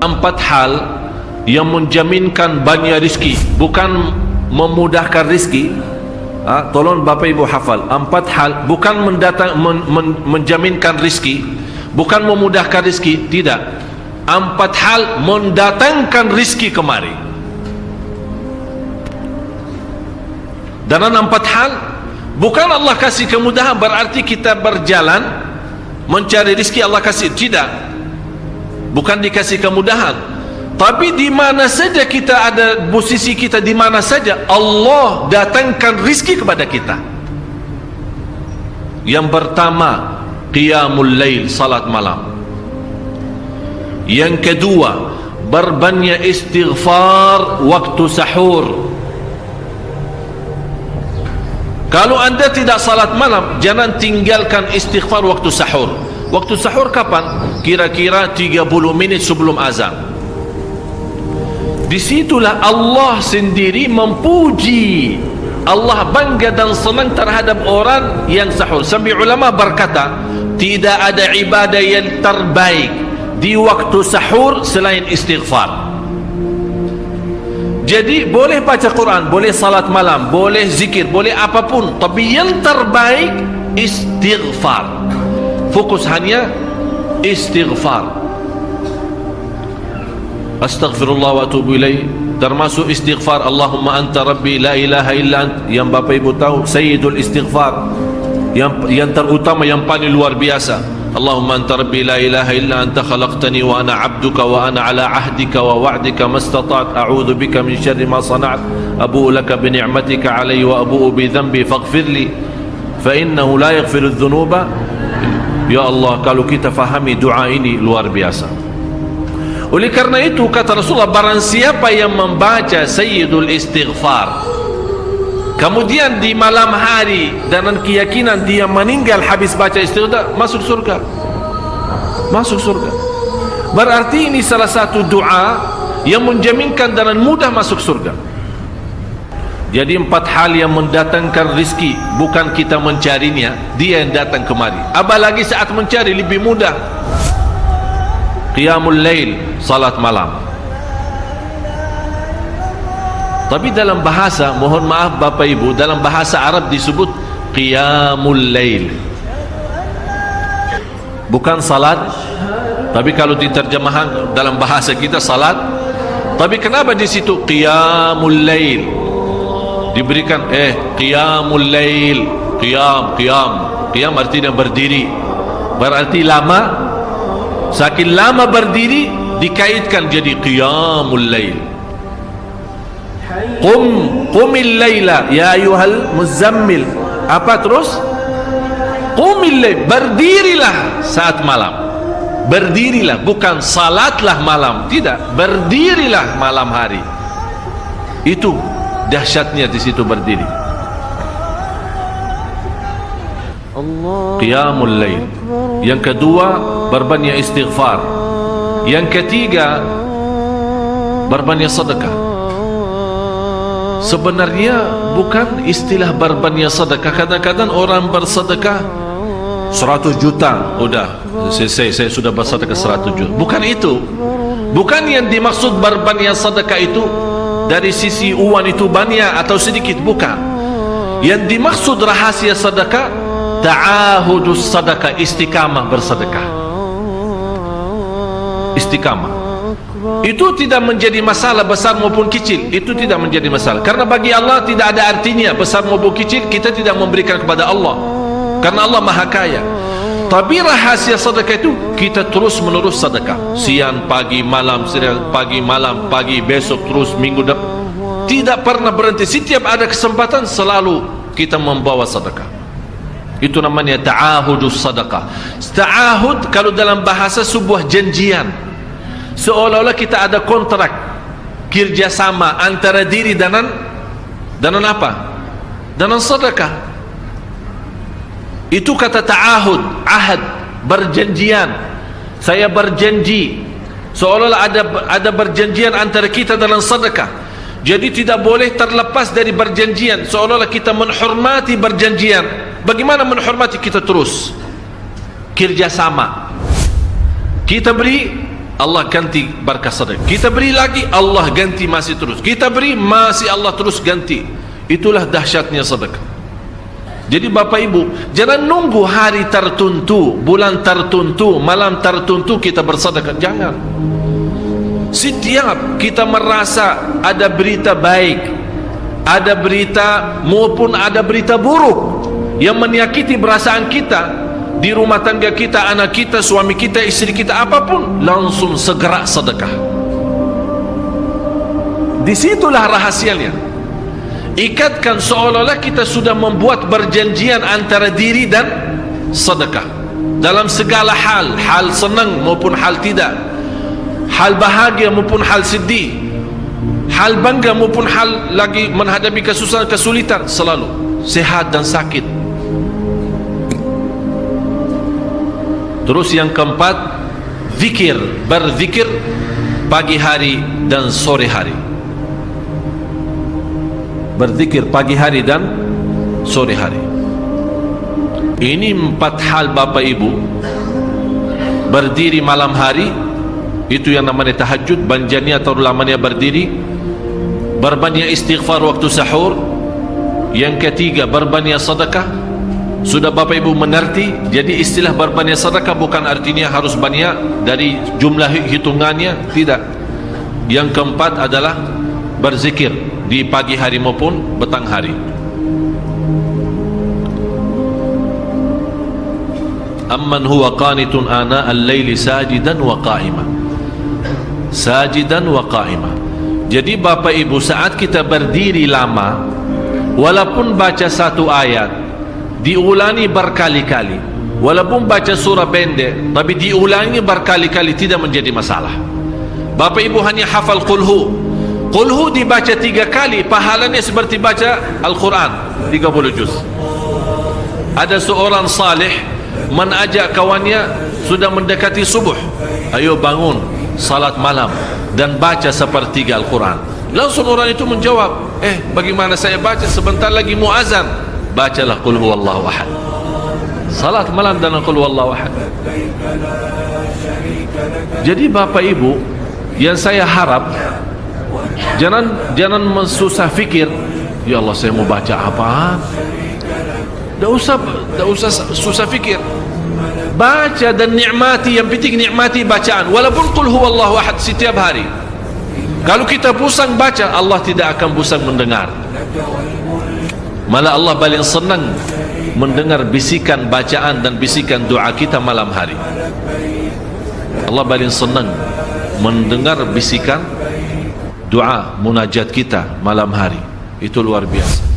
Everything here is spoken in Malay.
Empat hal yang menjaminkan banyak rizki, bukan memudahkan rizki. Tolong Bapak Ibu hafal. Empat hal bukan menjaminkan rizki, bukan memudahkan rizki, tidak. Empat hal mendatangkan rizki kemari. Dan empat hal bukan Allah kasih kemudahan berarti kita berjalan mencari rizki Allah kasih, tidak. Bukan dikasih kemudahan, tapi di mana saja kita ada, posisi kita di mana saja, Allah datangkan rizki kepada kita. Yang pertama, qiyamul lail, salat malam. Yang kedua, berbanyak istighfar waktu sahur. Kalau anda tidak salat malam, jangan tinggalkan istighfar waktu sahur. Waktu sahur kapan? Kira-kira 30 menit sebelum azan. Disitulah Allah sendiri memuji, Allah bangga dan senang terhadap orang yang sahur. Sampai ulama berkata, tidak ada ibadah yang terbaik di waktu sahur selain istighfar. Jadi boleh baca Quran, boleh salat malam, boleh zikir, boleh apapun, tapi yang terbaik istighfar. Fokus hanya istighfar. Astaghfirullah wa atubu ilaih, termasuk istighfar Allahumma anta rabbi la ilaha illa ant, yang Bapak Ibu tahu sayyidul istighfar, yang terutama, yang paling luar biasa. Allahumma anta rabbi la ilaha illa anta khalaqtani wa ana abduka wa ana ala ahdika wa wa'dika mastata'at a'udhu bika min syarri ma sana'at abu'u laka bi ni'matika alayya wa abu'u bi dhanbi faghfirli fa innahu la yaghfiru dhunuba. Ya Allah, kalau kita fahami doa ini luar biasa. Oleh karena itu kata Rasulullah, barang siapa yang membaca sayyidul istighfar, kemudian di malam hari dengan keyakinan dia meninggal habis baca istighfar, masuk surga. Masuk surga. Berarti ini salah satu doa yang menjaminkan dengan mudah masuk surga. Jadi empat hal yang mendatangkan rizki, bukan kita mencarinya, dia yang datang kemari. Apalagi saat mencari lebih mudah. Qiyamul lail, salat malam. Tapi dalam bahasa, mohon maaf Bapak Ibu, dalam bahasa Arab disebut qiyamul lail, bukan salat. Tapi kalau diterjemahkan dalam bahasa kita salat. Tapi kenapa di situ qiyamul lail? Diberikan qiyamul lail, qiyam artinya berdiri, berarti lama. Saking lama berdiri dikaitkan jadi qiyamul lail. Qumil laila ya ayyuhal muzammil. Apa terus? Qumil lail, berdirilah saat malam. Berdirilah, bukan salatlah malam, tidak, berdirilah malam hari. Itu dahsyatnya di situ berdiri. Qiyamul lail. Yang kedua, berbanyak istighfar. Yang ketiga, berbanyak sedekah. Sebenarnya bukan istilah berbanyak sedekah. Kadang-kadang orang bersedekah 100 juta, udah saya sudah bersedekah 100 juta. Bukan itu. Bukan yang dimaksud berbanyak sedekah itu dari sisi uang itu banyak atau sedikit, bukan. Yang dimaksud rahasia sedekah, ta'ahudus sedekah, istiqamah bersedekah. Istiqamah itu tidak menjadi masalah besar maupun kecil. Itu tidak menjadi masalah, karena bagi Allah tidak ada artinya besar maupun kecil. Kita tidak memberikan kepada Allah karena Allah maha kaya. Tapi rahasia sedekah itu kita terus menerus sedekah, siang, pagi, malam, siang, pagi, malam, pagi, besok, terus minggu depan, tidak pernah berhenti. Setiap ada kesempatan selalu kita membawa sedekah. Itu namanya ta'ahudus sedekah. Ta'ahud kalau dalam bahasa sebuah janjian, seolah-olah kita ada kontrak kerjasama antara diri dan apa? Dengan sedekah. Itu kata ta'ahud, ahad, berjanjian. Saya berjanji, seolah-olah ada berjanjian antara kita dalam sedekah. Jadi tidak boleh terlepas dari berjanjian, seolah-olah kita menghormati berjanjian. Bagaimana menghormati? Kita terus kerjasama. Kita beri, Allah ganti berkah sedekah. Kita beri lagi, Allah ganti masih terus. Kita beri, masih Allah terus ganti. Itulah dahsyatnya sedekah. Jadi Bapak Ibu, jangan nunggu hari tertentu, bulan tertentu, malam tertentu kita bersedekah. Jangan. Setiap kita merasa ada berita baik, ada berita maupun ada berita buruk yang menyakiti perasaan kita di rumah tangga kita, anak kita, suami kita, istri kita, apapun, langsung segera sedekah. Disitulah rahasianya. Ikatkan seolah-olah kita sudah membuat perjanjian antara diri dan sedekah dalam segala hal, hal senang maupun hal tidak, hal bahagia maupun hal sedih, hal bangga maupun hal lagi menghadapi kesusahan, kesulitan, selalu sehat dan sakit. Terus yang keempat, zikir, berzikir pagi hari dan sore hari. Berzikir pagi hari dan sore hari. Ini 4 hal Bapak Ibu. Berdiri malam hari, itu yang namanya tahajud, banjanya atau lamanya berdiri. Berbanyak istighfar waktu sahur. Yang ketiga, berbanyak sedekah. Sudah Bapak Ibu mengerti. Jadi istilah berbanyak sedekah bukan artinya harus banyak dari jumlah hitungannya, tidak. Yang keempat adalah berzikir di pagi hari maupun petang hari. Amman huwa qanitun ana al-laili sajidan wa qa'ima. Sajidan wa qa'ima. Jadi Bapak Ibu, saat kita berdiri lama, walaupun baca satu ayat diulangi berkali-kali, walaupun baca surah pendek tapi diulangi berkali-kali, tidak menjadi masalah. Bapak Ibu hanya hafal qulhu. Qulhu dibaca 3 kali, pahalanya seperti baca Al-Quran 30 juz. Ada seorang salih mengajak kawannya, sudah mendekati subuh, ayo bangun salat malam dan baca sepertiga Al-Quran. Langsung orang itu menjawab, bagaimana saya baca, sebentar lagi mau azan. Bacalah qul huwallahu ahad, salat malam dan qul huwallahu ahad. Jadi Bapak Ibu, yang saya harap, jangan susah fikir, ya Allah saya mau baca apa. Tak usah susah fikir. Baca dan nikmati, yang penting nikmati bacaan. Walaupun qul huwallahu ahad setiap hari. Kalau kita pusing baca, Allah tidak akan pusing mendengar. Malah Allah paling senang mendengar bisikan bacaan dan bisikan doa kita malam hari. Allah paling senang mendengar bisikan doa munajat kita malam hari. Itu luar biasa.